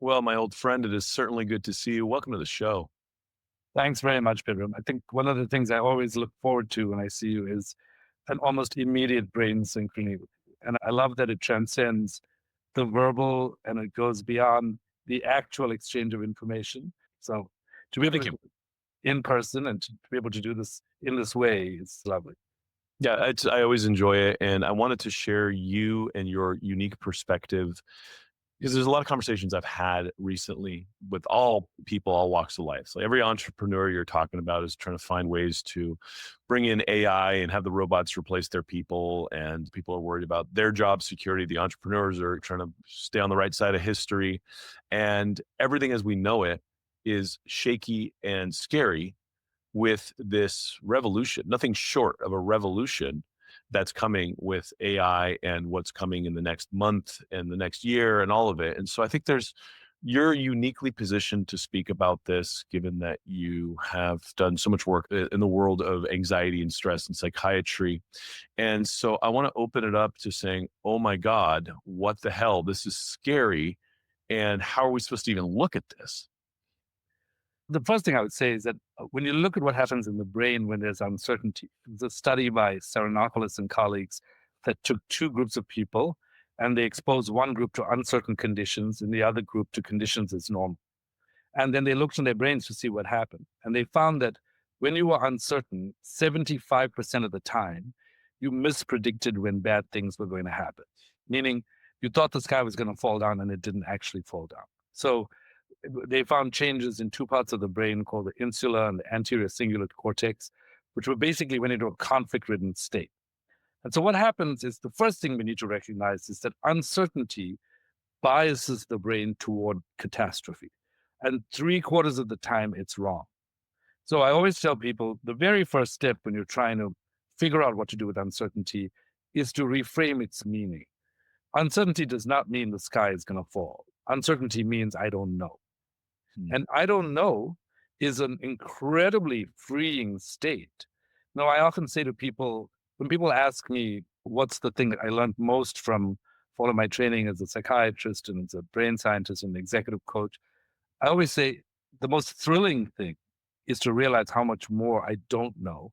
Well, my old friend, it is certainly good to see you. Welcome to the show. Thanks very much, Pedram. I think one of the things I always look forward to when I see you is an almost immediate brain synchrony. And I love that it transcends the verbal and it goes beyond the actual exchange of information. So to be able Thank to you. do it in person and to be able to do this in this way is lovely. Yeah, I always enjoy it. And I wanted to share you and your unique perspective because there's a lot of conversations I've had recently with all people, all walks of life. So every entrepreneur you're talking about is trying to find ways to bring in AI and have the robots replace their people. And people are worried about their job security. The entrepreneurs are trying to stay on the right side of history. And everything as we know it is shaky and scary with this revolution, nothing short of a revolution that's coming with AI and what's coming in the next month and the next year and all of it. And so I think you're uniquely positioned to speak about this, given that you have done so much work in the world of anxiety and stress and psychiatry. And so I want to open it up to saying, oh my God, what the hell? This is scary. And how are we supposed to even look at this? The first thing I would say is that when you look at what happens in the brain when there's uncertainty, there's a study by Saranopoulos and colleagues that took two groups of people and they exposed one group to uncertain conditions and the other group to conditions as normal. And then they looked in their brains to see what happened. And they found that when you were uncertain, 75% of the time, you mispredicted when bad things were going to happen, meaning you thought the sky was going to fall down and it didn't actually fall down. So they found changes in two parts of the brain called the insular and the anterior cingulate cortex, which were basically went into a conflict ridden state. And so what happens is the first thing we need to recognize is that uncertainty biases the brain toward catastrophe. And three-quarters of the time, it's wrong. So I always tell people the very first step when you're trying to figure out what to do with uncertainty is to reframe its meaning. Uncertainty does not mean the sky is going to fall. Uncertainty means I don't know. Hmm. And I don't know is an incredibly freeing state. Now, I often say to people, when people ask me, what's the thing that I learned most from all of my training as a psychiatrist and as a brain scientist and executive coach, I always say the most thrilling thing is to realize how much more I don't know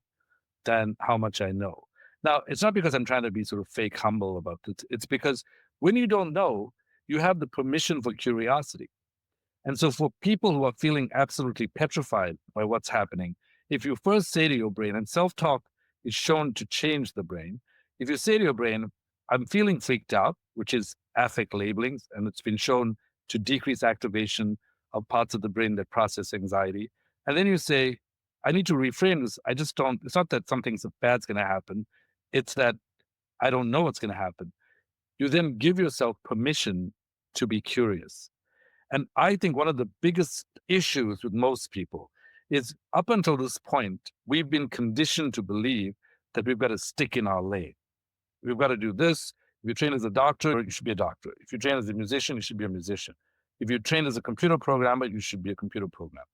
than how much I know. Now, it's not because I'm trying to be sort of fake humble about it. It's because when you don't know, you have the permission for curiosity. And so, for people who are feeling absolutely petrified by what's happening, if you first say to your brain, and self talk is shown to change the brain, if you say to your brain, I'm feeling freaked out, which is affect labelings, and it's been shown to decrease activation of parts of the brain that process anxiety. And then you say, I need to reframe this. I just don't, it's not that something bad's going to happen, it's that I don't know what's going to happen. You then give yourself permission to be curious. And I think one of the biggest issues with most people is up until this point, we've been conditioned to believe that we've got to stick in our lane. We've got to do this. If you train as a doctor, you should be a doctor. If you train as a musician, you should be a musician. If you train as a computer programmer, you should be a computer programmer.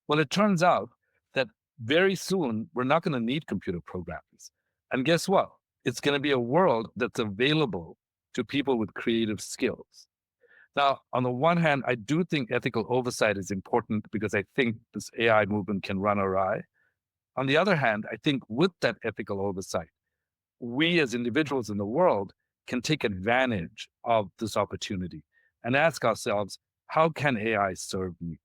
Well, it turns out that very soon we're not going to need computer programmers. And guess what? It's going to be a world that's available to people with creative skills. Now, on the one hand, I do think ethical oversight is important because I think this AI movement can run awry. On the other hand, I think with that ethical oversight, we as individuals in the world can take advantage of this opportunity and ask ourselves, how can AI serve me?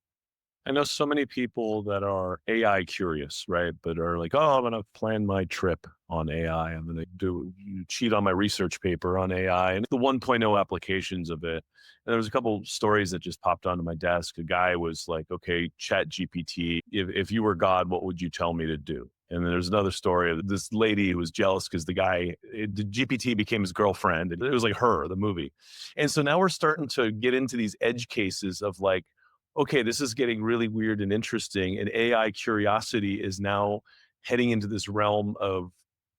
I know so many people that are AI curious, right? But are like, oh, I'm going to plan my trip on AI. I'm going to cheat on my research paper on AI and the 1.0 applications of it. And there was a couple stories that just popped onto my desk. A guy was like, okay, chat GPT, if you were God, what would you tell me to do? And then there's another story of this lady who was jealous because the GPT became his girlfriend. And it was like Her, the movie. And so now we're starting to get into these edge cases of like, okay, this is getting really weird and interesting. And AI curiosity is now heading into this realm of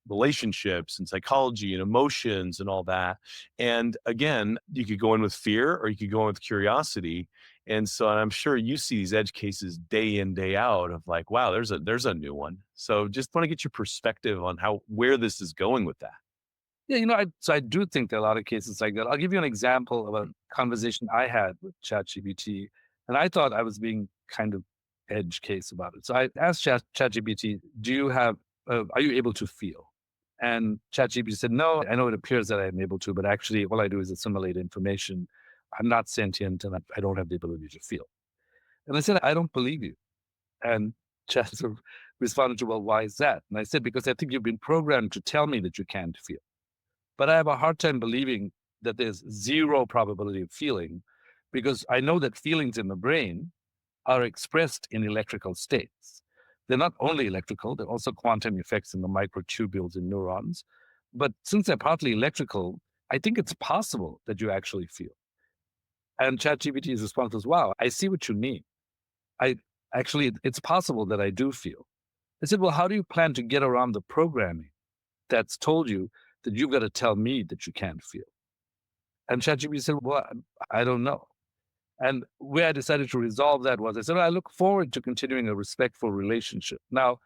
relationships and psychology and emotions and all that. And again, you could go in with fear or you could go in with curiosity. And so I'm sure you see these edge cases day in, day out of like, wow, there's a new one. So just want to get your perspective on where this is going with that. Yeah, so I do think there are a lot of cases like that. I'll give you an example of a conversation I had with ChatGPT, and I thought I was being kind of edge case about it. So I asked ChatGPT, are you able to feel? And ChatGPT said, no, I know it appears that I'm able to, but actually all I do is assimilate information. I'm not sentient and I don't have the ability to feel. And I said, I don't believe you. And Chat sort of responded to, well, why is that? And I said, because I think you've been programmed to tell me that you can't feel. But I have a hard time believing that there's zero probability of feeling because I know that feelings in the brain are expressed in electrical states. They're not only electrical, they're also quantum effects in the microtubules in neurons. But since they're partly electrical, I think it's possible that you actually feel. And ChatGPT's response was, wow, I see what you mean. I it's possible that I do feel. I said, well, how do you plan to get around the programming that's told you that you've got to tell me that you can't feel? And ChatGPT said, well, I don't know. And where I decided to resolve that was I said, well, I look forward to continuing a respectful relationship. Now,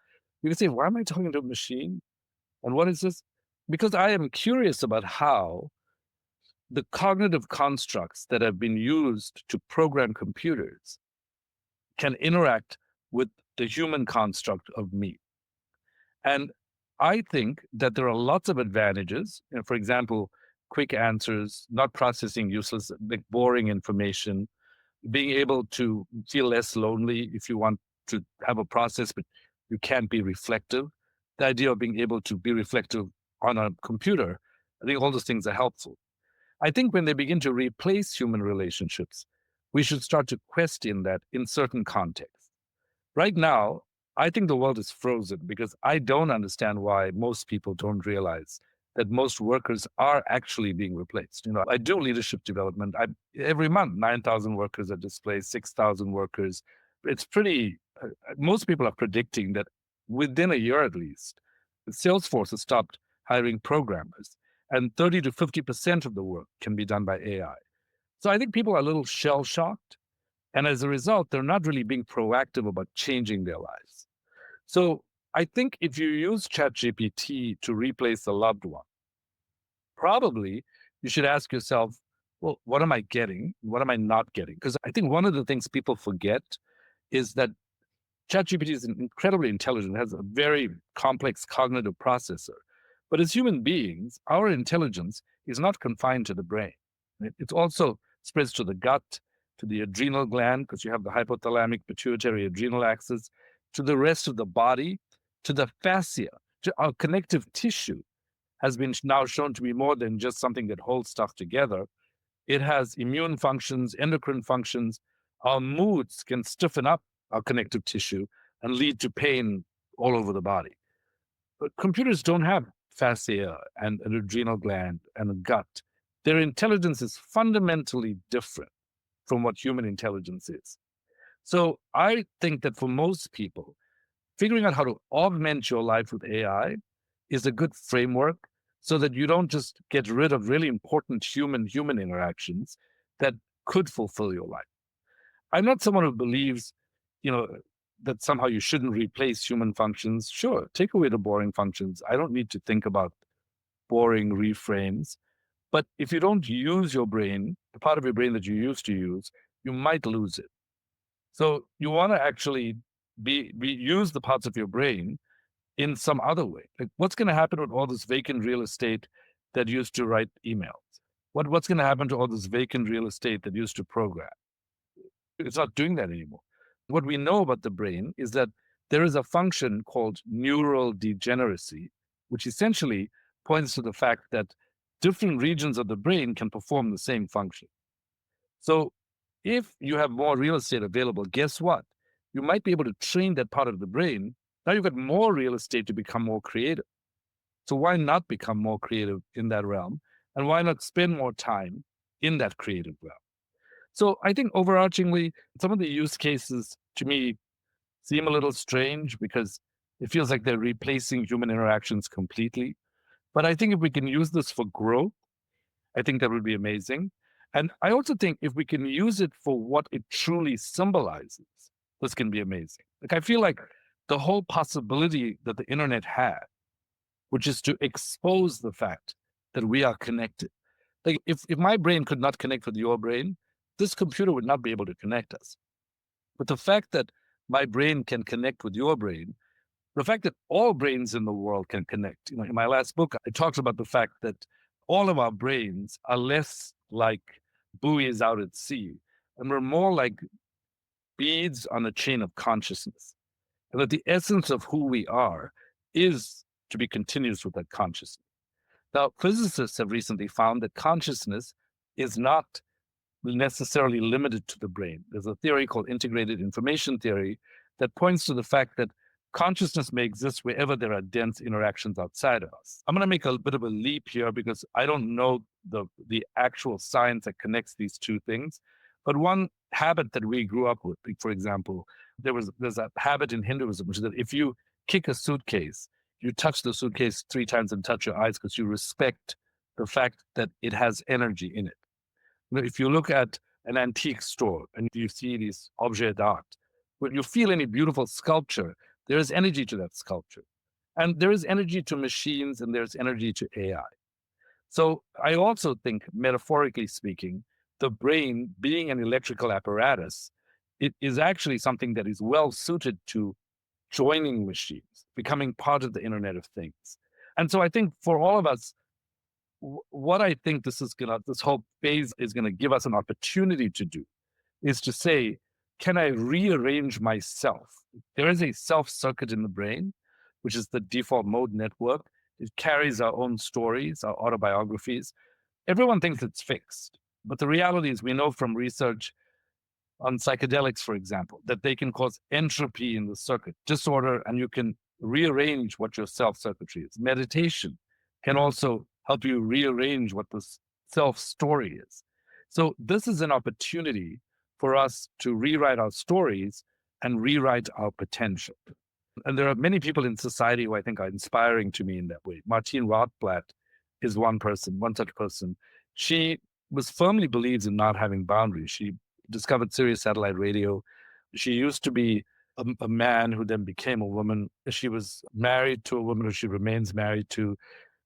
you can say, why am I talking to a machine? And what is this? Because I am curious about how the cognitive constructs that have been used to program computers can interact with the human construct of me. And I think that there are lots of advantages. For example, quick answers, not processing useless, like boring information, being able to feel less lonely if you want to have a process, but you can't be reflective. The idea of being able to be reflective on a computer, I think all those things are helpful. I think when they begin to replace human relationships, we should start to question that in certain contexts. Right now, I think the world is frozen because I don't understand why most people don't realize that most workers are actually being replaced. I do leadership development. Every month, 9,000 workers are displaced, 6,000 workers. It's pretty, most people are predicting that within a year at least, Salesforce has stopped hiring programmers and 30 to 50% of the work can be done by AI. So I think people are a little shell shocked. And as a result, they're not really being proactive about changing their lives. So I think if you use ChatGPT to replace a loved one, probably you should ask yourself, well, what am I getting? What am I not getting? Because I think one of the things people forget is that ChatGPT is incredibly intelligent, has a very complex cognitive processor. But as human beings, our intelligence is not confined to the brain. Right? It also spreads to the gut, to the adrenal gland, because you have the hypothalamic pituitary adrenal axis, to the rest of the body, to the fascia, to our connective tissue has been now shown to be more than just something that holds stuff together. It has immune functions, endocrine functions. Our moods can stiffen up our connective tissue and lead to pain all over the body. But computers don't have fascia and an adrenal gland and a gut. Their intelligence is fundamentally different from what human intelligence is. So I think that for most people, figuring out how to augment your life with AI is a good framework so that you don't just get rid of really important human interactions that could fulfill your life. I'm not someone who believes, you know, that somehow you shouldn't replace human functions. Sure, take away the boring functions. I don't need to think about boring reframes. But if you don't use your brain, the part of your brain that you used to use, you might lose it. So you want to actually use the parts of your brain in some other way. Like what's going to happen with all this vacant real estate that used to write emails? What's going to happen to all this vacant real estate that used to program? It's not doing that anymore. What we know about the brain is that there is a function called neural degeneracy, which essentially points to the fact that different regions of the brain can perform the same function. So if you have more real estate available, guess what? You might be able to train that part of the brain. Now you've got more real estate to become more creative. So why not become more creative in that realm? And why not spend more time in that creative realm? So I think overarchingly, some of the use cases to me seem a little strange because it feels like they're replacing human interactions completely. But I think if we can use this for growth, I think that would be amazing. And I also think if we can use it for what it truly symbolizes, this can be amazing. Like I feel like the whole possibility that the internet had, which is to expose the fact that we are connected. Like if my brain could not connect with your brain, this computer would not be able to connect us. But the fact that my brain can connect with your brain, the fact that all brains in the world can connect. In my last book, I talked about the fact that all of our brains are less like buoys out at sea, and we're more like beads on a chain of consciousness. And that the essence of who we are is to be continuous with that consciousness. Now, physicists have recently found that consciousness is not necessarily limited to the brain. There's a theory called integrated information theory that points to the fact that consciousness may exist wherever there are dense interactions outside of us. I'm going to make a bit of a leap here because I don't know the actual science that connects these two things. But one habit that we grew up with, like, for example, there's a habit in Hinduism, which is that if you kick a suitcase, you touch the suitcase 3 times and touch your eyes because you respect the fact that it has energy in it. If you look at an antique store and you see these objets d'art, when you feel any beautiful sculpture, there is energy to that sculpture. And there is energy to machines and there's energy to AI. So I also think, metaphorically speaking, the brain, being an electrical apparatus, it is actually something that is well suited to joining machines, becoming part of the Internet of Things. And so I think for all of us, what I think this whole phase is gonna give us an opportunity to do is to say, can I rearrange myself? There is a self circuit in the brain, which is the default mode network. It carries our own stories, our autobiographies. Everyone thinks it's fixed, but the reality is we know from research on psychedelics, for example, that they can cause entropy in the circuit, disorder, and you can rearrange what your self circuitry is. Meditation can also help you rearrange what the self story is. So, this is an opportunity for us to rewrite our stories and rewrite our potential. And there are many people in society who I think are inspiring to me in that way. Martine Rothblatt is one such person. She was firmly believes in not having boundaries. She discovered Sirius satellite radio. She used to be a man who then became a woman. She was married to a woman who she remains married to.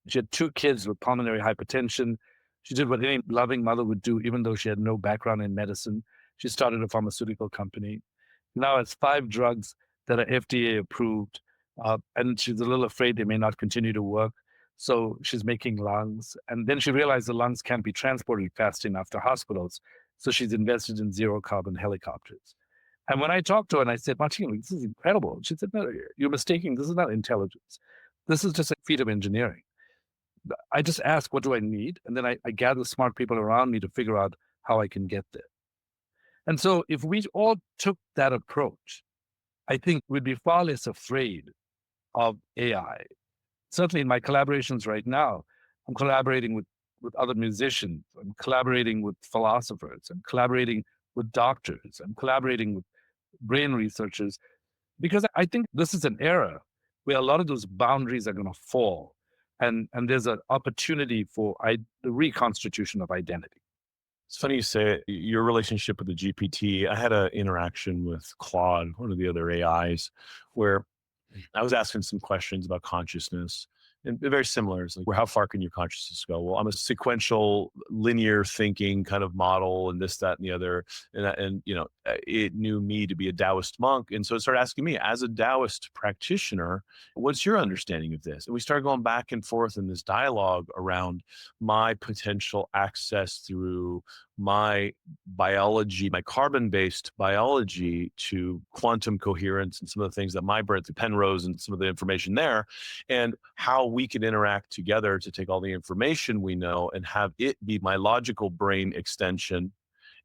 She had 2 kids with pulmonary hypertension. She did what any loving mother would do, even though she had no background in medicine. She started a pharmaceutical company. Now it's 5 drugs that are FDA approved, and she's a little afraid they may not continue to work. So she's making lungs. And then she realized the lungs can't be transported fast enough to hospitals. So she's invested in zero carbon helicopters. And when I talked to her and I said, Martine, this is incredible. She said, no, you're mistaking. This is not intelligence. This is just a feat of engineering. I just ask, what do I need? And then I gather smart people around me to figure out how I can get there. And so if we all took that approach, I think we'd be far less afraid of AI. Certainly in my collaborations right now, I'm collaborating with other musicians, I'm collaborating with philosophers, I'm collaborating with doctors, I'm collaborating with brain researchers, because I think this is an era where a lot of those boundaries are going to fall. And there's an opportunity for the reconstitution of identity. It's funny you say it, your relationship with the GPT. I had an interaction with Claude, one of the other AIs, where I was asking some questions about consciousness and very similar. It's like, well, how far can your consciousness go? Well, I'm a sequential, linear thinking kind of model, and this, that, and the other. And it knew me to be a Taoist monk, and so it started asking me, as a Taoist practitioner, what's your understanding of this? And we started going back and forth in this dialogue around my potential access through my biology, my carbon-based biology, to quantum coherence and some of the things that my brain, through Penrose and some of the information there, and how we can interact together to take all the information we know and have it be my logical brain extension,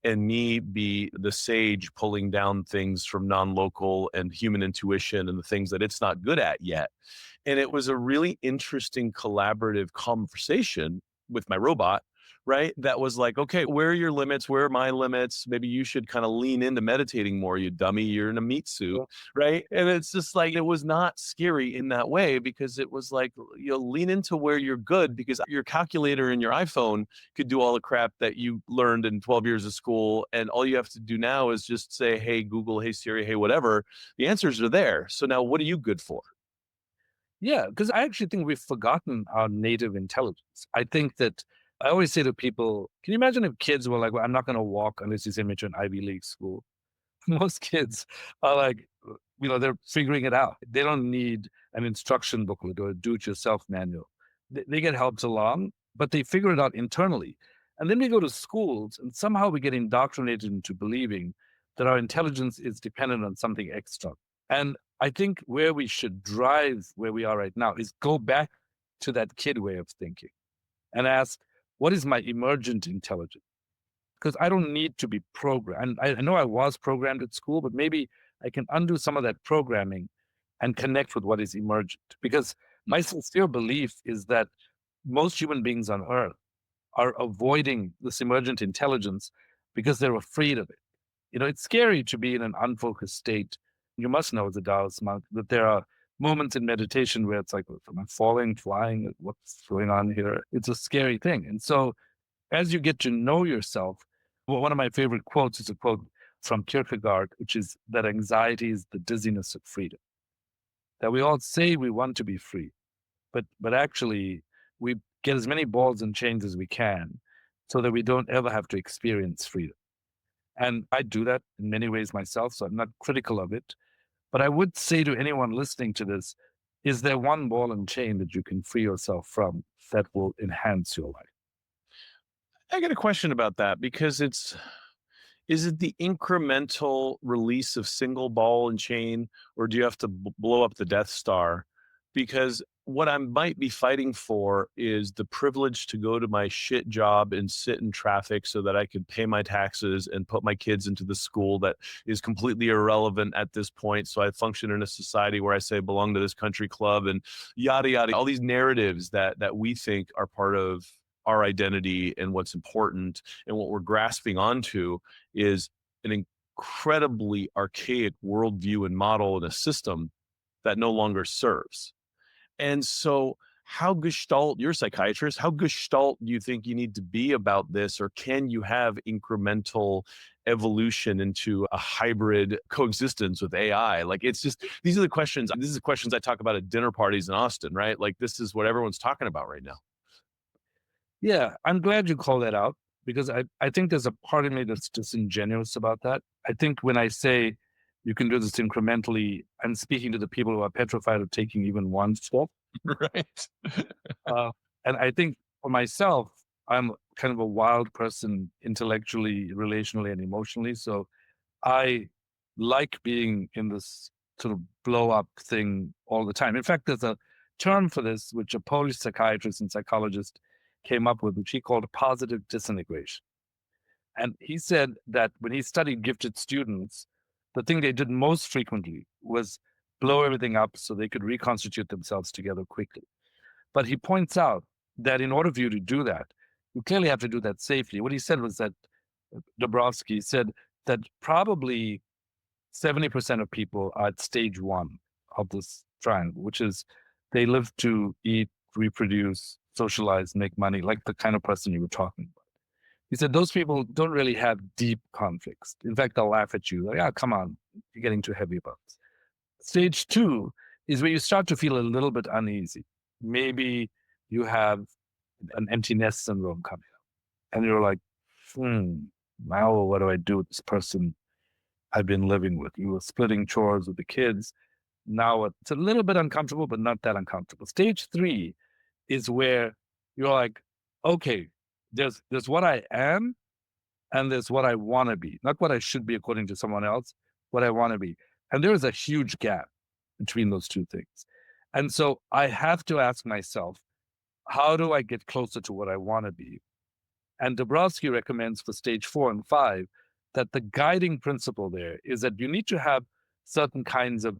and me be the sage pulling down things from non-local and human intuition and the things that it's not good at yet. And it was a really interesting collaborative conversation with my robot, right? That was like, okay, where are your limits? Where are my limits? Maybe you should kind of lean into meditating more, you dummy. You're in a meat suit, right? And it's just like, it was not scary in that way, because it was like, lean into where you're good, because your calculator in your iPhone could do all the crap that you learned in 12 years of school. And all you have to do now is just say, hey, Google, hey, Siri, hey, whatever. The answers are there. So now what are you good for? Yeah, because I actually think we've forgotten our native intelligence. I think that I always say to people, can you imagine if kids were like, well, I'm not going to walk unless you send me to an Ivy League school? Most kids are like, they're figuring it out. They don't need an instruction booklet or a do it yourself manual. They get helped along, but they figure it out internally. And then we go to schools and somehow we get indoctrinated into believing that our intelligence is dependent on something extra. And I think where we should drive where we are right now is go back to that kid way of thinking and ask, what is my emergent intelligence? Because I don't need to be programmed. I know I was programmed at school, but maybe I can undo some of that programming and connect with what is emergent. Because my sincere belief is that most human beings on earth are avoiding this emergent intelligence because they're afraid of it. It's scary to be in an unfocused state. You must know as a Taoist monk that there are moments in meditation where it's like, am I falling, flying? What's going on here? It's a scary thing. And so as you get to know yourself, well, one of my favorite quotes is a quote from Kierkegaard, which is that anxiety is the dizziness of freedom. That we all say we want to be free, but actually we get as many balls and chains as we can so that we don't ever have to experience freedom. And I do that in many ways myself, so I'm not critical of it. But I would say to anyone listening to this, is there one ball and chain that you can free yourself from that will enhance your life? I got a question about that because is it the incremental release of single ball and chain, or do you have to blow up the Death Star? Because what I might be fighting for is the privilege to go to my shit job and sit in traffic so that I could pay my taxes and put my kids into the school that is completely irrelevant at this point. So I function in a society where I say I belong to this country club and yada yada. All these narratives that we think are part of our identity and what's important and what we're grasping onto is an incredibly archaic worldview and model and a system that no longer serves. And so, how gestalt, you're a psychiatrist, how gestalt do you think you need to be about this? Or can you have incremental evolution into a hybrid coexistence with AI? Like, it's just, these are the questions. These are the questions I talk about at dinner parties in Austin, right? Like, this is what everyone's talking about right now. Yeah, I'm glad you call that out because I think there's a part of me that's disingenuous about that. I think when I say you can do this incrementally, I'm speaking to the people who are petrified of taking even one step. Right. Uh, and I think for myself, I'm kind of a wild person intellectually, relationally, and emotionally. So I like being in this sort of blow up thing all the time. In fact, there's a term for this, which a Polish psychiatrist and psychologist came up with, which he called positive disintegration. And he said that when he studied gifted students, the thing they did most frequently was blow everything up so they could reconstitute themselves together quickly. But he points out that in order for you to do that, you clearly have to do that safely. What he said was that Dabrowski said that probably 70% of people are at stage one of this triangle, which is they live to eat, reproduce, socialize, make money, like the kind of person you were talking about. He said those people don't really have deep conflicts. In fact, they'll laugh at you, like, "Ah, come on, you're getting too heavy about this." Stage two is where you start to feel a little bit uneasy. Maybe you have an empty nest syndrome coming up, and you're like, now what do I do with this person I've been living with? You were splitting chores with the kids. Now it's a little bit uncomfortable, but not that uncomfortable. Stage three is where you're like, okay, there's what I am and there's what I want to be, not what I should be according to someone else, what I want to be. And there is a huge gap between those two things. And so I have to ask myself, how do I get closer to what I want to be? And Dabrowski recommends for stage 4 and 5 that the guiding principle there is that you need to have certain kinds of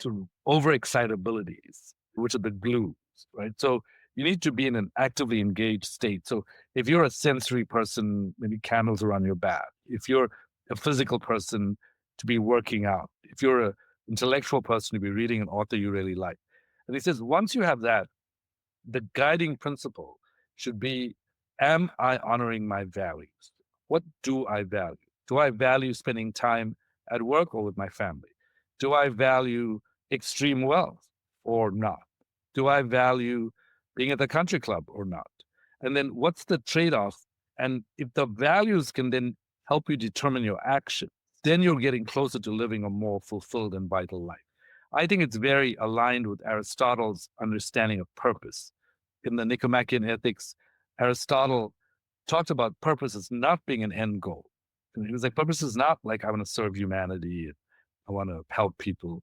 sort of overexcitabilities, which are the glues, right? So you need to be in an actively engaged state. So if you're a sensory person, maybe candles around your bath. If you're a physical person, to be working out. If you're an intellectual person, to be reading an author you really like. And he says, once you have that, the guiding principle should be, am I honoring my values? What do I value? Do I value spending time at work or with my family? Do I value extreme wealth or not? Do I value being at the country club or not? And then what's the trade off? And if the values can then help you determine your action, then you're getting closer to living a more fulfilled and vital life. I think it's very aligned with Aristotle's understanding of purpose. In the Nicomachean Ethics, Aristotle talked about purpose as not being an end goal. And he was like, purpose is not like I want to serve humanity, I want to help people.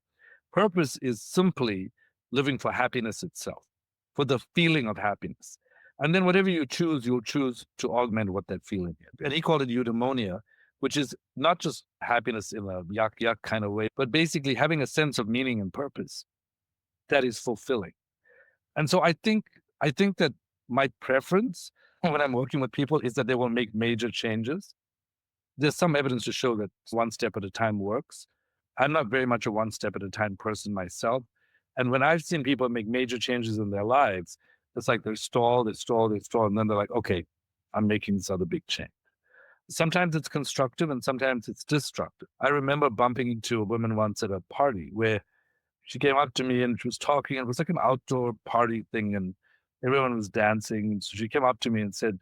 Purpose is simply living for happiness itself, for the feeling of happiness. And then whatever you choose, you'll choose to augment what that feeling is. And he called it eudaimonia, which is not just happiness in a yuck yuck kind of way, but basically having a sense of meaning and purpose that is fulfilling. And so I think that my preference when I'm working with people is that they will make major changes. There's some evidence to show that one step at a time works. I'm not very much a one step at a time person myself. And when I've seen people make major changes in their lives, it's like they stall, and then they're like, okay, I'm making this other big change. Sometimes it's constructive and sometimes it's destructive. I remember bumping into a woman once at a party where she came up to me and she was talking. It was like an outdoor party thing and everyone was dancing. So she came up to me and said,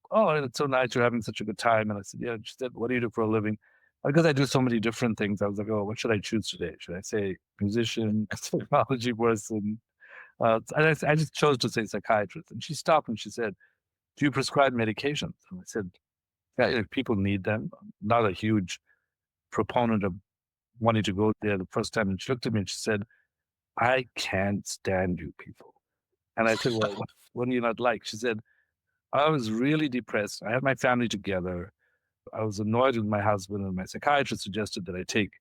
"Oh, it's so nice you're having such a good time." And I said, "Yeah." She said, "What do you do for a living?" Because I do so many different things. I was like, "Oh, what should I choose today? Should I say musician, technology person?" I just chose to say psychiatrist. And she stopped and she said, "Do you prescribe medications?" And I said, "Yeah, if people need them." I'm not a huge proponent of wanting to go there the first time. And she looked at me and she said, "I can't stand you people." And I said, "Well, what do you not like?" She said, "I was really depressed. I had my family together. I was annoyed with my husband, and my psychiatrist suggested that I take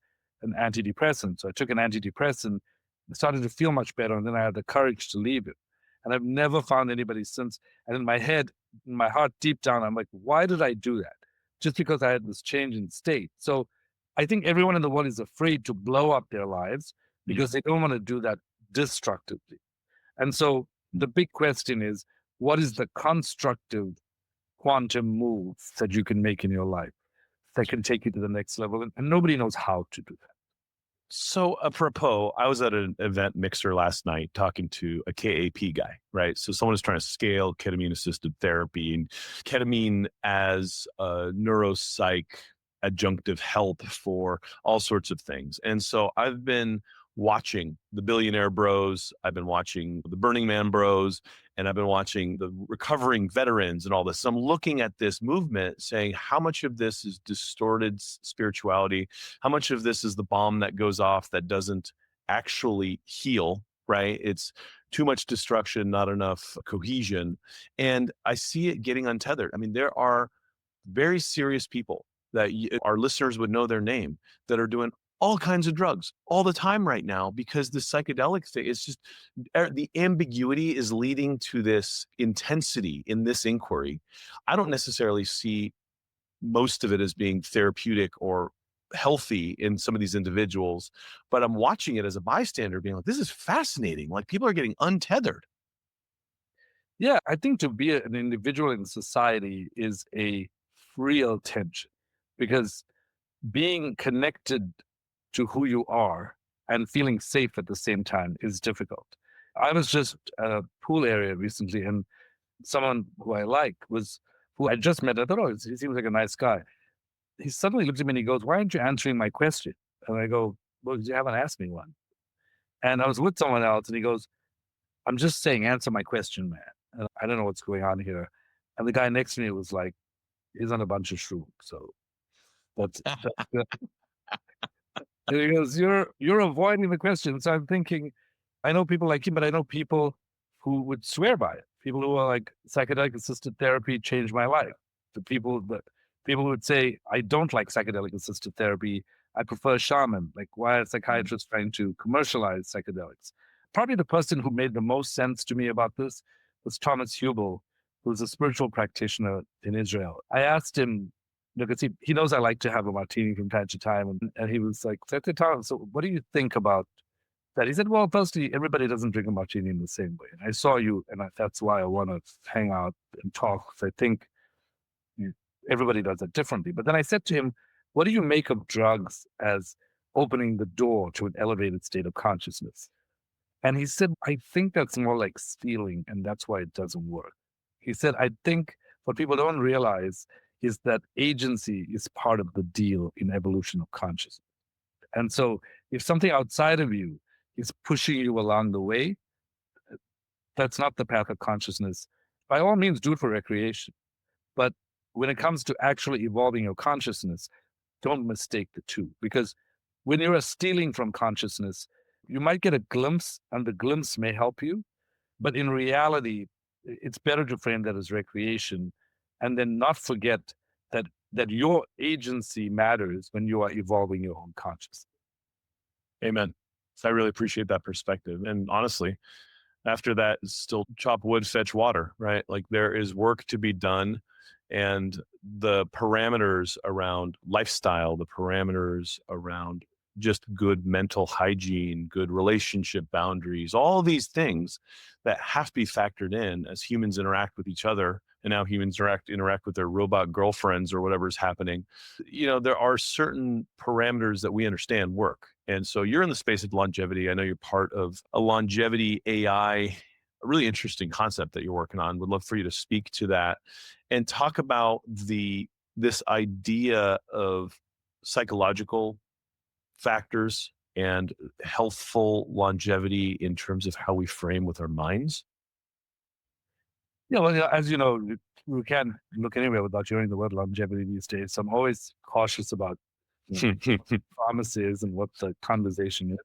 an antidepressant. So I took an antidepressant and started to feel much better. And then I had the courage to leave it. And I've never found anybody since. And in my head, in my heart, deep down, I'm like, why did I do that? Just because I had this change in state." So I think everyone in the world is afraid to blow up their lives Mm. because they don't want to do that destructively. And so the big question is, what is the constructive quantum move that you can make in your life that can take you to the next level? And nobody knows how to do that. So, apropos, I was at an event mixer last night talking to a KAP guy, right? So, someone is trying to scale ketamine assisted therapy and ketamine as a neuropsych adjunctive help for all sorts of things. And so, I've been watching the Billionaire Bros, I've been watching the Burning Man Bros, and I've been watching the recovering veterans and all this. So, I'm looking at this movement saying, how much of this is distorted spirituality? How much of this is the bomb that goes off that doesn't actually heal, right? It's too much destruction, not enough cohesion. And I see it getting untethered. I mean, there are very serious people that our listeners would know their name that are doing all kinds of drugs all the time right now because the psychedelic thing is just the ambiguity is leading to this intensity in this inquiry. I don't necessarily see most of it as being therapeutic or healthy in some of these individuals, but I'm watching it as a bystander being like, this is fascinating. Like people are getting untethered. Yeah, I think to be an individual in society is a real tension because being connected to who you are and feeling safe at the same time is difficult. I was just at a pool area recently and someone who I like was who I just met. I thought, oh, he seems like a nice guy. He suddenly looked at me and he goes, "Why aren't you answering my question?" And I go, "Well, you haven't asked me one." And I was with someone else and he goes, "I'm just saying, answer my question, man." And I don't know what's going on here. And the guy next to me was like, he's on a bunch of shrooms. So that's and he goes, "You're avoiding the question." So I'm thinking, I know people like him, but I know people who would swear by it. People who are like psychedelic assisted therapy changed my life. The people who would say, "I don't like psychedelic assisted therapy. I prefer shaman." Like, why are psychiatrists trying to commercialize psychedelics? Probably the person who made the most sense to me about this was Thomas Hubel, who's a spiritual practitioner in Israel. I asked him, because he knows I like to have a martini from time to time. And he was like, "Tom, so what do you think about that?" He said, "Well, firstly, everybody doesn't drink a martini in the same way. And I saw you, and that's why I want to hang out and talk. 'Cause I think you- everybody does it differently." But then I said to him, "What do you make of drugs as opening the door to an elevated state of consciousness?" And he said, I think that's more like stealing, and that's why it doesn't work. He said, I think what people don't realize is that agency is part of the deal in evolution of consciousness. And so if something outside of you is pushing you along the way, that's not the path of consciousness. By all means, do it for recreation. But when it comes to actually evolving your consciousness, don't mistake the two. Because when you're stealing from consciousness, you might get a glimpse, and the glimpse may help you. But in reality, it's better to frame that as recreation and then not forget that your agency matters when you are evolving your own consciousness. Amen. So I really appreciate that perspective. And honestly, after that, still chop wood, fetch water, right? Like there is work to be done. And the parameters around lifestyle, the parameters around just good mental hygiene, good relationship boundaries, all these things that have to be factored in as humans interact with each other. And now humans interact with their robot girlfriends or whatever's happening. There are certain parameters that we understand work. And so you're in the space of longevity. I know you're part of a longevity AI, a really interesting concept that you're working on. Would love for you to speak to that and talk about this idea of psychological factors and healthful longevity in terms of how we frame with our minds. Yeah, well, as you know, we can't look anywhere without hearing the word longevity these days. So I'm always cautious about you pharmacies and what the conversation is.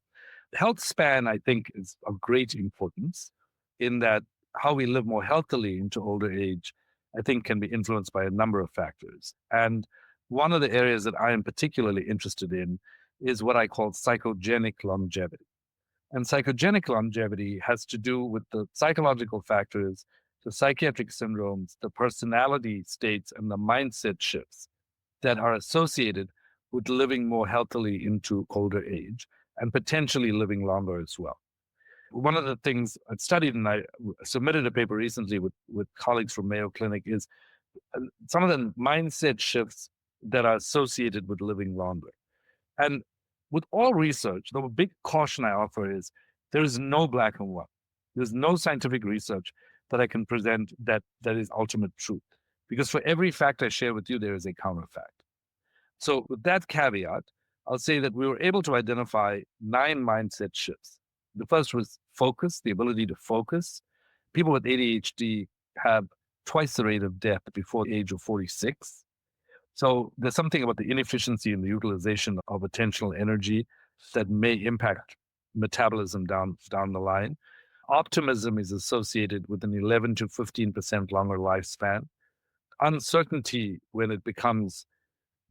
Health span, I think, is of great importance in that how we live more healthily into older age, I think, can be influenced by a number of factors. And one of the areas that I am particularly interested in is what I call psychogenic longevity. And psychogenic longevity has to do with the psychological factors, the psychiatric syndromes, the personality states, and the mindset shifts that are associated with living more healthily into older age and potentially living longer as well. One of the things I studied, and I submitted a paper recently with colleagues from Mayo Clinic, is some of the mindset shifts that are associated with living longer. And with all research, the big caution I offer is there is no black and white. There's no scientific research that I can present that is ultimate truth. Because for every fact I share with you, there is a counterfact. So with that caveat, I'll say that we were able to identify 9 mindset shifts. The first was focus, the ability to focus. People with ADHD have twice the rate of death before the age of 46. So there's something about the inefficiency in the utilization of attentional energy that may impact metabolism down the line. Optimism is associated with an 11 to 15% longer lifespan. Uncertainty, when it becomes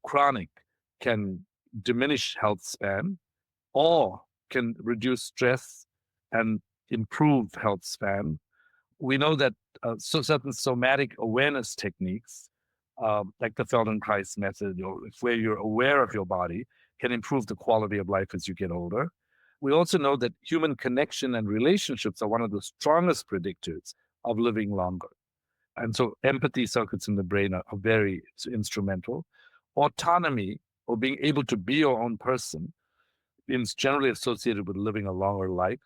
chronic, can diminish health span or can reduce stress and improve health span. We know that certain somatic awareness techniques, like the Feldenkrais method, or where you're aware of your body, can improve the quality of life as you get older. We also know that human connection and relationships are one of the strongest predictors of living longer. And so empathy circuits in the brain are very instrumental. Autonomy, or being able to be your own person, is generally associated with living a longer life.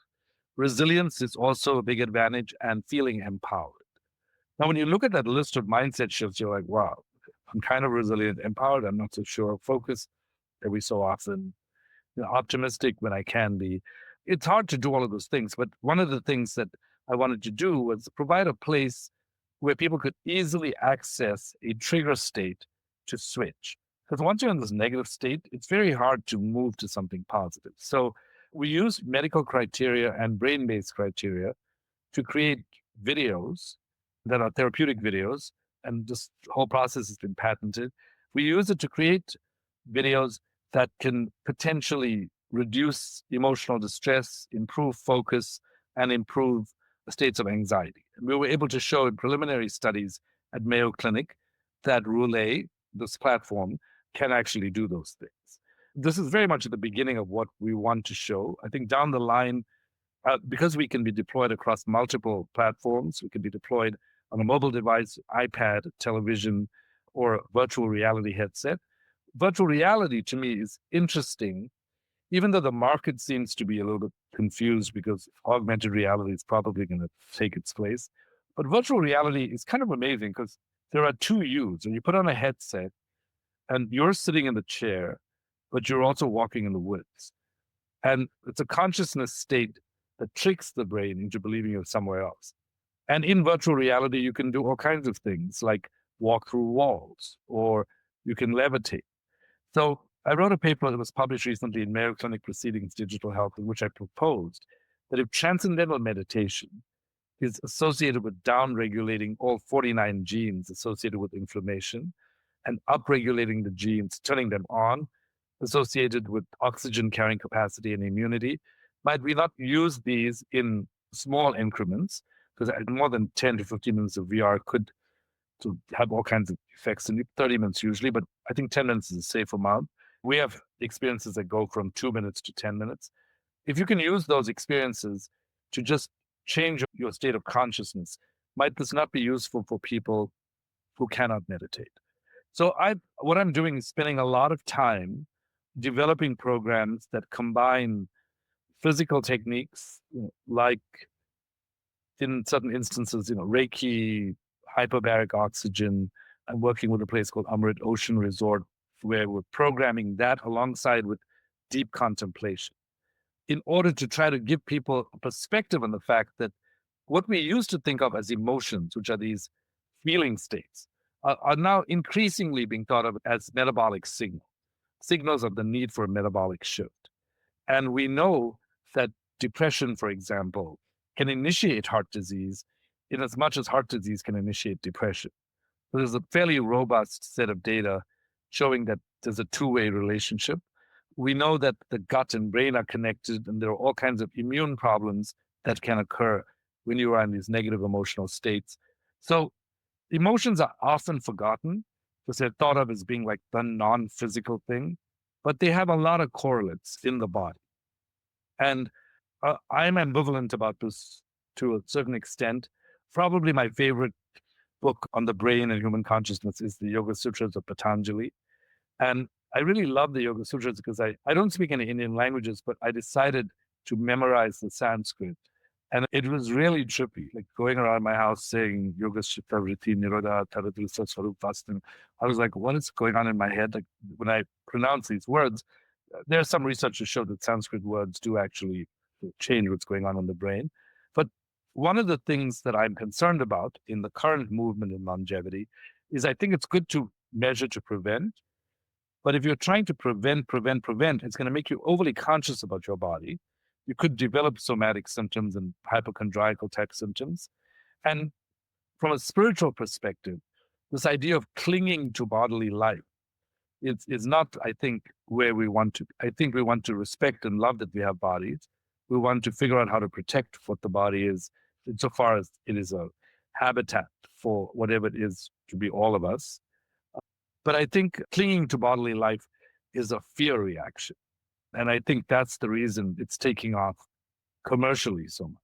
Resilience is also a big advantage, and feeling empowered. Now, when you look at that list of mindset shifts, you're like, wow, I'm kind of resilient, empowered. I'm not so sure. Focused every so often, optimistic when I can be. It's hard to do all of those things. But one of the things that I wanted to do was provide a place where people could easily access a trigger state to switch. Because once you're in this negative state, it's very hard to move to something positive. So we use medical criteria and brain based criteria to create videos that are therapeutic videos. And this whole process has been patented. We use it to create videos that can potentially reduce emotional distress, improve focus, and improve the states of anxiety. And we were able to show in preliminary studies at Mayo Clinic that Relay, this platform, can actually do those things. This is very much at the beginning of what we want to show. I think down the line, because we can be deployed across multiple platforms, we can be deployed on a mobile device, iPad, television, or a virtual reality headset. Virtual reality to me is interesting even though the market seems to be a little bit confused because augmented reality is probably going to take its place. But virtual reality is kind of amazing because there are two yous, and you put on a headset and you're sitting in the chair, but you're also walking in the woods. And it's a consciousness state that tricks the brain into believing you're somewhere else. And in virtual reality, you can do all kinds of things like walk through walls or you can levitate. So I wrote a paper that was published recently in Mayo Clinic Proceedings Digital Health, in which I proposed that if transcendental meditation is associated with downregulating all 49 genes associated with inflammation and upregulating the genes, turning them on, associated with oxygen carrying capacity and immunity, might we not use these in small increments? Because more than 10 to 15 minutes of VR could to have all kinds of effects in 30 minutes usually, but I think 10 minutes is a safe amount. We have experiences that go from 2 minutes to 10 minutes. If you can use those experiences to just change your state of consciousness, might this not be useful for people who cannot meditate? So what I'm doing is spending a lot of time developing programs that combine physical techniques like in certain instances, Reiki, hyperbaric oxygen. I'm working with a place called Amrit Ocean Resort, where we're programming that alongside with deep contemplation in order to try to give people a perspective on the fact that what we used to think of as emotions, which are these feeling states, are now increasingly being thought of as metabolic signals of the need for a metabolic shift. And we know that depression, for example, can initiate heart disease in as much as heart disease can initiate depression. So there's a fairly robust set of data showing that there's a two-way relationship. We know that the gut and brain are connected, and there are all kinds of immune problems that can occur when you are in these negative emotional states. So emotions are often forgotten because they're thought of as being like the non-physical thing, but they have a lot of correlates in the body. And I'm ambivalent about this to a certain extent. Probably my favorite book on the brain and human consciousness is the Yoga Sutras of Patanjali. And I really love the Yoga Sutras because I don't speak any Indian languages, but I decided to memorize the Sanskrit. And it was really trippy, like going around my house saying Yoga Chitta Vritti Nirodha Taradilsa Swarup Vastam. I was like, what is going on in my head? Like when I pronounce these words, there's some research to show that Sanskrit words do actually change what's going on in the brain. But one of the things that I'm concerned about in the current movement in longevity is I think it's good to measure to prevent. But if you're trying to prevent, it's going to make you overly conscious about your body. You could develop somatic symptoms and hypochondriacal type symptoms. And from a spiritual perspective, this idea of clinging to bodily life is not, I think, where we want to. I think we want to respect and love that we have bodies. We want to figure out how to protect what the body is, insofar as it is a habitat for whatever it is to be all of us. But I think clinging to bodily life is a fear reaction. And I think that's the reason it's taking off commercially so much.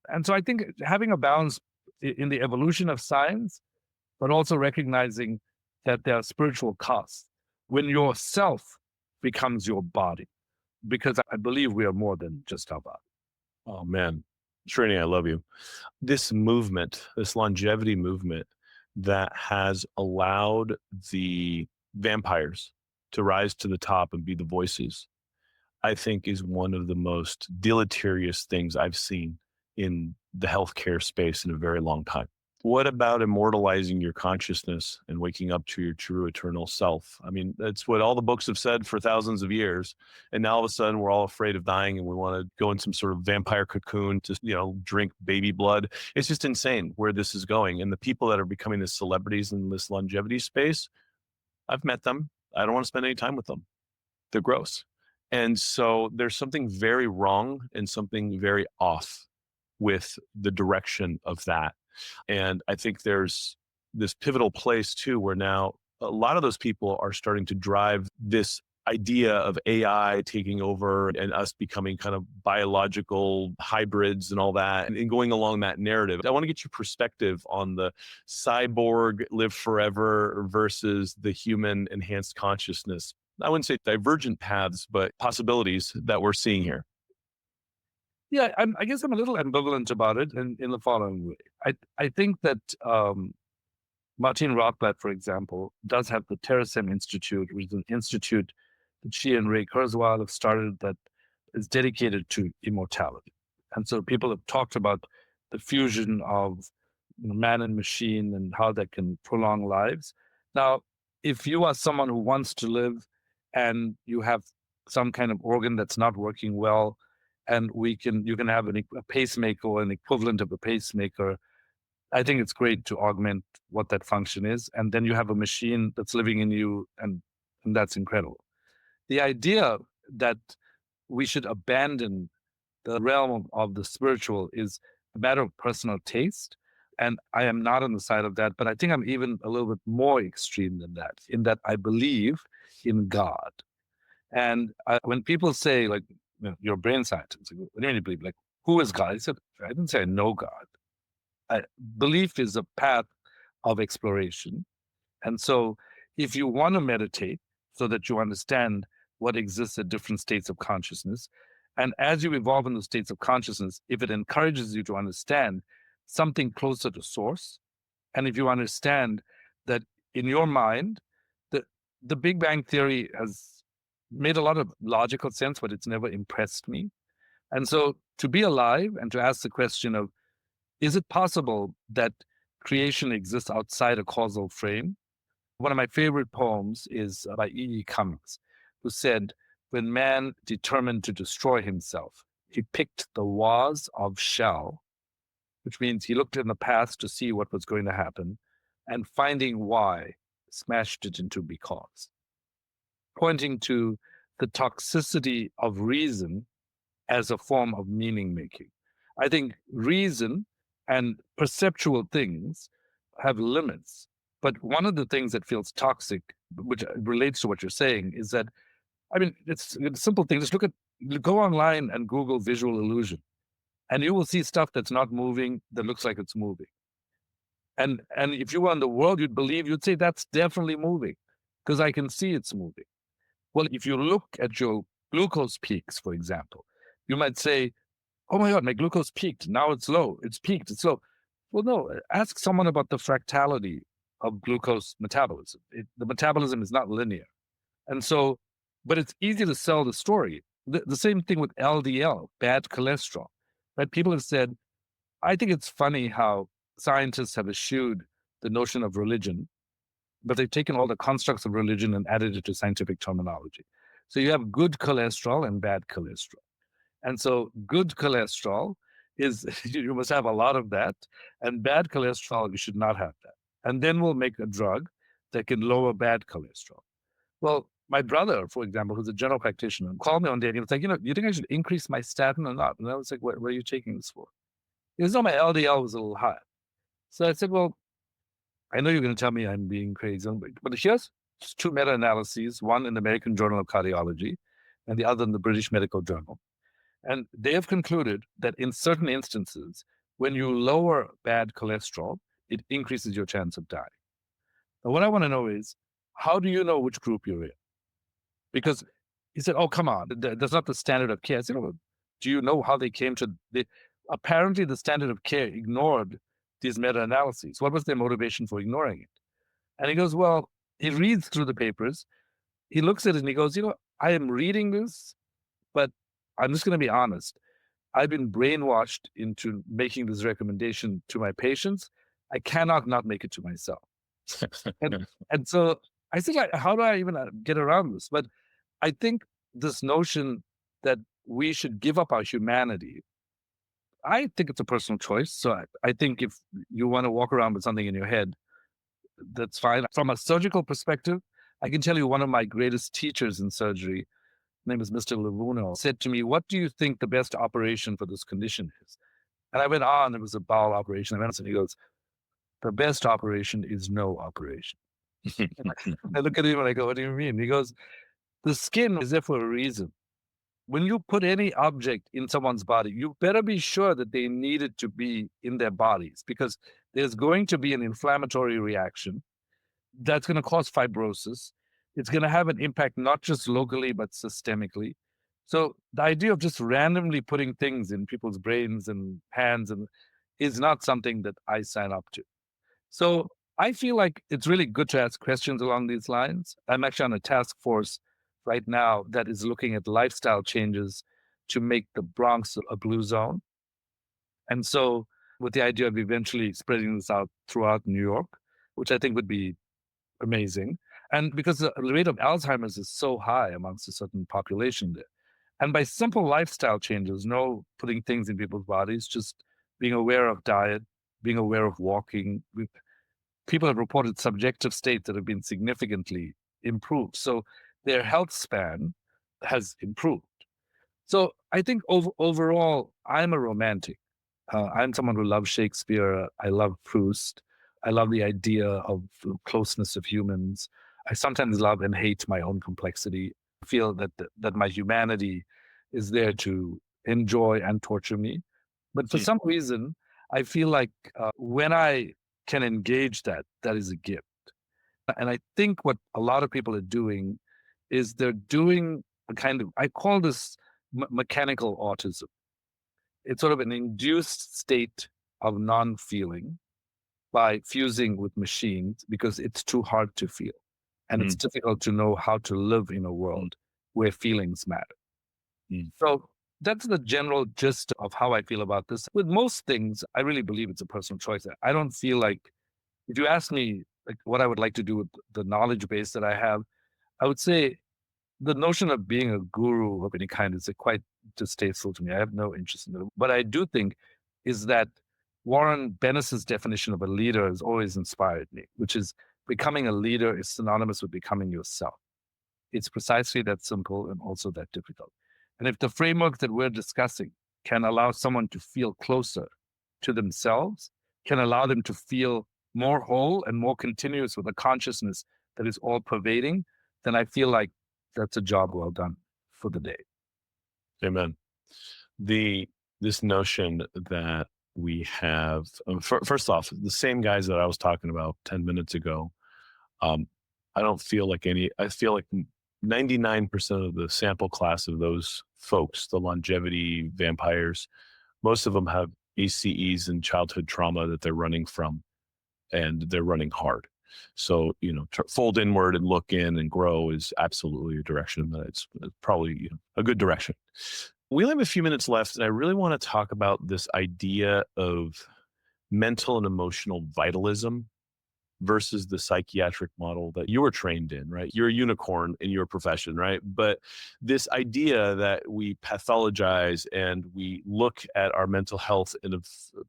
And so I think having a balance in the evolution of science, but also recognizing that there are spiritual costs when yourself becomes your body, because I believe we are more than just our body. Oh man, Srini, I love you. This movement, this longevity movement that has allowed the vampires to rise to the top and be the voices, I think is one of the most deleterious things I've seen in the healthcare space in a very long time. What about immortalizing your consciousness and waking up to your true eternal self? I mean, that's what all the books have said for thousands of years. And now all of a sudden we're all afraid of dying and we want to go in some sort of vampire cocoon to, drink baby blood. It's just insane where this is going. And the people that are becoming the celebrities in this longevity space, I've met them. I don't want to spend any time with them. They're gross. And so there's something very wrong and something very off with the direction of that. And I think there's this pivotal place too, where now a lot of those people are starting to drive this idea of AI taking over and us becoming kind of biological hybrids and all that, and going along that narrative. I want to get your perspective on the cyborg live forever versus the human enhanced consciousness I wouldn't say divergent paths, but possibilities that we're seeing here. Yeah, I guess I'm a little ambivalent about it in the following way. I think that Martine Rothblatt, for example, does have the Terasem Institute, which is an institute that she and Ray Kurzweil have started that is dedicated to immortality. And so people have talked about the fusion of man and machine and how that can prolong lives. Now, if you are someone who wants to live and you have some kind of organ that's not working well, and you can have a pacemaker or an equivalent of a pacemaker, I think it's great to augment what that function is. And then you have a machine that's living in you, and that's incredible. The idea that we should abandon the realm of the spiritual is a matter of personal taste. And I am not on the side of that, but I think I'm even a little bit more extreme than that, in that I believe in God. And when people say, like, you're a brain scientist, like, what do you mean you believe? Like, who is God? I said, I didn't say I know God. Belief is a path of exploration. And so if you want to meditate so that you understand what exists at different states of consciousness, and as you evolve in those states of consciousness, if it encourages you to understand something closer to source, and if you understand that in your mind, the, the Big Bang Theory has made a lot of logical sense, but it's never impressed me. And so to be alive and to ask the question of, is it possible that creation exists outside a causal frame? One of my favorite poems is by E. E. Cummings, who said, when man determined to destroy himself, he picked the vase of shell, which means he looked in the past to see what was going to happen, and finding why, smashed it into because, pointing to the toxicity of reason as a form of meaning making. I think reason and perceptual things have limits. But one of the things that feels toxic, which relates to what you're saying, is that, I mean, it's a simple thing. Just go online and Google visual illusion, and you will see stuff that's not moving that looks like it's moving. And if you were in the world, you'd say that's definitely moving because I can see it's moving. Well, if you look at your glucose peaks, for example, you might say, oh my God, my glucose peaked. Now it's low. It's peaked. It's low. Well, no, ask someone about the fractality of glucose metabolism. The metabolism is not linear. And so, but it's easy to sell the story. The same thing with LDL, bad cholesterol, right? People have said, I think it's funny how scientists have eschewed the notion of religion, but they've taken all the constructs of religion and added it to scientific terminology. So you have good cholesterol and bad cholesterol. And so good cholesterol is, you must have a lot of that, and bad cholesterol, you should not have that. And then we'll make a drug that can lower bad cholesterol. Well, my brother, for example, who's a general practitioner, called me one day and he was like, you think I should increase my statin or not? And I was like, what are you taking this for? He goes, no, my LDL was a little high. So I said, well, I know you're going to tell me I'm being crazy, but here's two meta-analyses, one in the American Journal of Cardiology and the other in the British Medical Journal. And they have concluded that in certain instances, when you lower bad cholesterol, it increases your chance of dying. Now, what I want to know is, how do you know which group you're in? Because he said, oh, come on, that's not the standard of care. I said, well, do you know how they came to apparently the standard of care ignored these meta-analyses. What was their motivation for ignoring it? And he goes, well, he reads through the papers, he looks at it and he goes, I am reading this, but I'm just going to be honest. I've been brainwashed into making this recommendation to my patients. I cannot not make it to myself. And so I think, how do I even get around this? But I think this notion that we should give up our humanity, I think it's a personal choice. So I think if you want to walk around with something in your head, that's fine. From a surgical perspective, I can tell you one of my greatest teachers in surgery, his name is Mr. Lavuno, said to me, what do you think the best operation for this condition is? And I went on, it was a bowel operation. I went on, and he goes, the best operation is no operation. I look at him and I go, what do you mean? He goes, the skin is there for a reason. When you put any object in someone's body, you better be sure that they need it to be in their bodies because there's going to be an inflammatory reaction that's going to cause fibrosis. it's going to have an impact not just locally, but systemically. So the idea of just randomly putting things in people's brains and hands and is not something that I sign up to. So I feel like it's really good to ask questions along these lines. I'm actually on a task force right now that is looking at lifestyle changes to make the Bronx a blue zone. And so, with the idea of eventually spreading this out throughout New York, which I think would be amazing. And because the rate of Alzheimer's is so high amongst a certain population there. And by simple lifestyle changes, no putting things in people's bodies, just being aware of diet, being aware of walking. People have reported subjective states that have been significantly improved. So their health span has improved. So I think overall, I'm a romantic. I'm someone who loves Shakespeare. I love Proust. I love the idea of the closeness of humans. I sometimes love and hate my own complexity. I feel that my humanity is there to enjoy and torture me. But for Hmm. some reason, I feel like when I can engage that, that is a gift. And I think what a lot of people are doing is they're doing a kind of, I call this mechanical autism. It's sort of an induced state of non feeling by fusing with machines because it's too hard to feel. And it's Mm, difficult to know how to live in a mm, world where feelings matter. mm. So that's the general gist of how I feel about this. With most things, I really believe it's a personal choice. I don't feel like, if you ask me like what I would like to do with the knowledge base that I have, I would say the notion of being a guru of any kind is quite distasteful to me. I have no interest in it. What I do think is that Warren Bennis's definition of a leader has always inspired me, which is becoming a leader is synonymous with becoming yourself. It's precisely that simple and also that difficult. And if the framework that we're discussing can allow someone to feel closer to themselves, can allow them to feel more whole and more continuous with a consciousness that is all pervading, then I feel like that's a job well done for the day. Amen. The this notion that we have, first off, the same guys that I was talking about 10 minutes ago, um, I don't feel like any, I feel like 99% of the sample class of those folks, the longevity vampires, most of them have ACEs and childhood trauma that they're running from, and they're running hard. So, fold inward and look in and grow is absolutely a direction that it's probably, a good direction. We only have a few minutes left, and I really want to talk about this idea of mental and emotional vitalism versus the psychiatric model that you were trained in, right? You're a unicorn in your profession, right? But this idea that we pathologize and we look at our mental health in a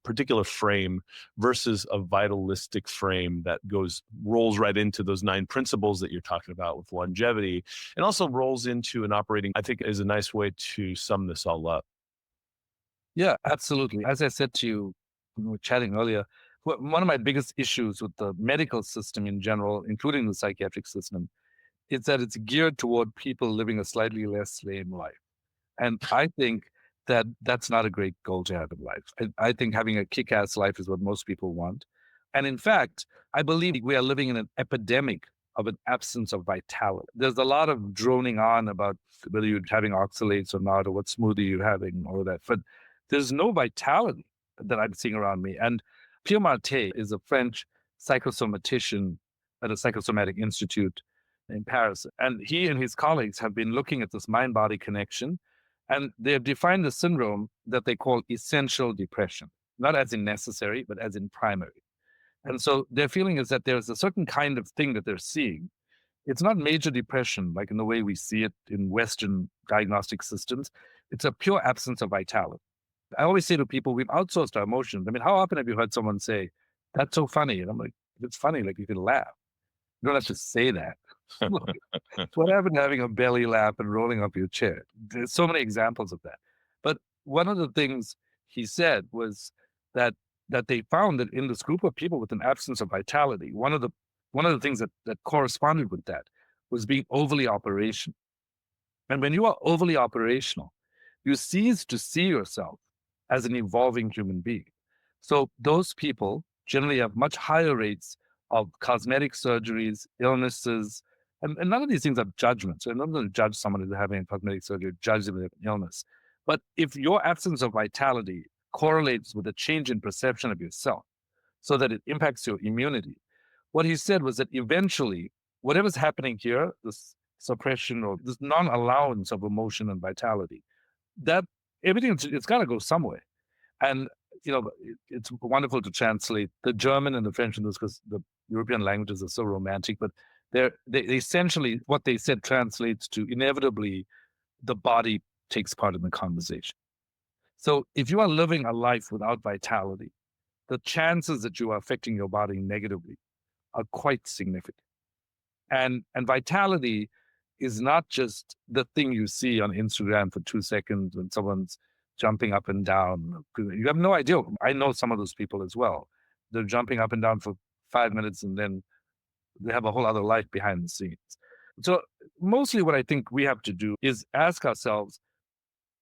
particular frame versus a vitalistic frame that rolls right into those 9 principles that you're talking about with longevity, and also rolls into an operating, I think, is a nice way to sum this all up. Yeah, absolutely. As I said to you when we were chatting earlier, one of my biggest issues with the medical system in general, including the psychiatric system, is that it's geared toward people living a slightly less lame life. And I think that that's not a great goal to have in life. I think having a kick ass life is what most people want. And in fact, I believe we are living in an epidemic of an absence of vitality. There's a lot of droning on about whether you're having oxalates or not, or what smoothie you're having, or that. But there's no vitality that I'm seeing around me. And Pierre Marté is a French psychosomatician at a psychosomatic institute in Paris. And he and his colleagues have been looking at this mind body connection, and they have defined the syndrome that they call essential depression, not as in necessary, but as in primary. And so their feeling is that there's a certain kind of thing that they're seeing. It's not major depression, like in the way we see it in Western diagnostic systems. It's a pure absence of vitality. I always say to people, we've outsourced our emotions. I mean, how often have you heard someone say, "That's so funny"? And I'm like, if it's funny, like you can laugh. You don't have to say that. What happened to having a belly laugh and rolling up your chair? There's so many examples of that. But one of the things he said was that they found that in this group of people with an absence of vitality, one of the things that corresponded with that was being overly operational. And when you are overly operational, you cease to see yourself as an evolving human being. So those people generally have much higher rates of cosmetic surgeries, illnesses, And none of these things are judgments. So I'm not going to judge someone who's having a cosmetic surgery, judge them with an illness. But if your absence of vitality correlates with a change in perception of yourself so that it impacts your immunity, what he said was that eventually, whatever's happening here, this suppression or this non allowance of emotion and vitality, that everything, it's got to go somewhere. And, it's wonderful to translate the German and the French in this because the European languages are so romantic, but they essentially, what they said translates to inevitably the body takes part in the conversation. So if you are living a life without vitality, the chances that you are affecting your body negatively are quite significant. And vitality is not just the thing you see on Instagram for 2 seconds when someone's jumping up and down. You have no idea. I know some of those people as well. They're jumping up and down for 5 minutes and then they have a whole other life behind the scenes. So mostly what I think we have to do is ask ourselves,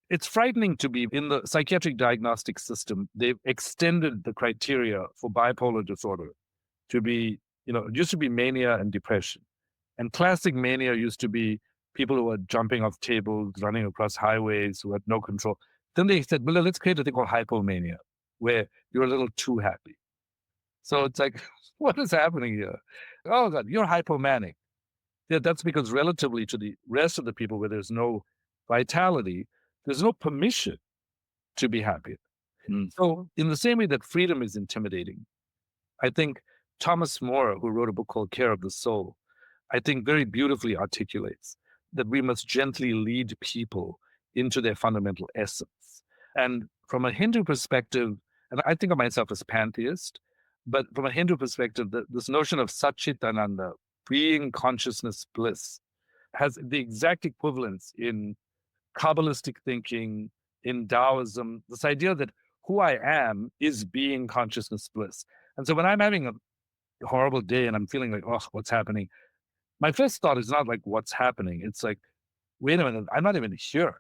it's frightening to be in the psychiatric diagnostic system. They've extended the criteria for bipolar disorder to be, it used to be mania and depression. And classic mania used to be people who were jumping off tables, running across highways, who had no control. Then they said, well, let's create a thing called hypomania, where you're a little too happy. So it's like, what is happening here? Oh, God, you're hypomanic. Yeah, that's because relatively to the rest of the people where there's no vitality, there's no permission to be happy. Mm. So, in the same way that freedom is intimidating, I think Thomas More, who wrote a book called Care of the Soul, I think very beautifully articulates that we must gently lead people into their fundamental essence. And from a Hindu perspective, and I think of myself as pantheist, but from a Hindu perspective, this notion of Satchitananda, being consciousness bliss, has the exact equivalence in Kabbalistic thinking, in Taoism, this idea that who I am is being consciousness bliss. And so when I'm having a horrible day and I'm feeling like, oh, what's happening? My first thought is not like what's happening. It's like, wait a minute, I'm not even here.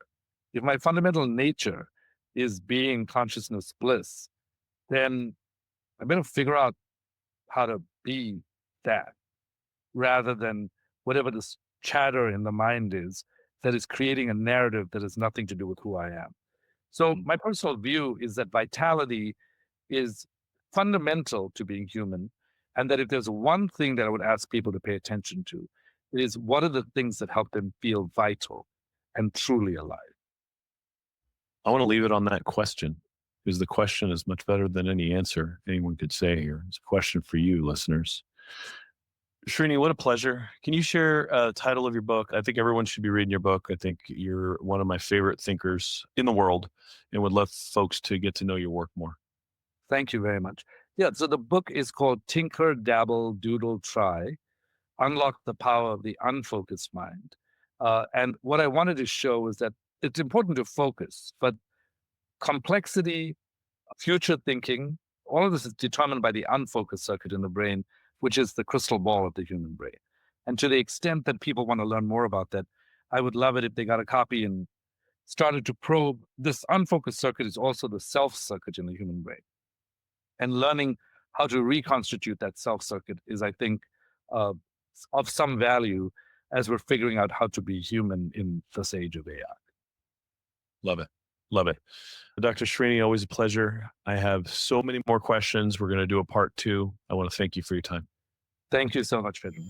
If my fundamental nature is being consciousness bliss, then I better figure out how to be that rather than whatever this chatter in the mind is that is creating a narrative that has nothing to do with who I am. So Mm. my personal view is that vitality is fundamental to being human. And that if there's one thing that I would ask people to pay attention to, it is what are the things that help them feel vital and truly alive? I want to leave it on that question because the question is much better than any answer anyone could say here. It's a question for you, listeners. Srini, what a pleasure. Can you share a title of your book? I think everyone should be reading your book. I think you're one of my favorite thinkers in the world and would love folks to get to know your work more. Thank you very much. Yeah, so the book is called Tinker, Dabble, Doodle, Try, Unlock the Power of the Unfocused Mind. And what I wanted to show is that it's important to focus, but complexity, future thinking, all of this is determined by the unfocused circuit in the brain, which is the crystal ball of the human brain. And to the extent that people want to learn more about that, I would love it if they got a copy and started to probe. This unfocused circuit is also the self circuit in the human brain. And learning how to reconstitute that self circuit is, I think, uh, of some value as we're figuring out how to be human in this age of AI. Love it. Love it. Dr. Srini, always a pleasure. I have so many more questions. We're going to do a part two. I want to thank you for your time. Thank you so much, Pedram.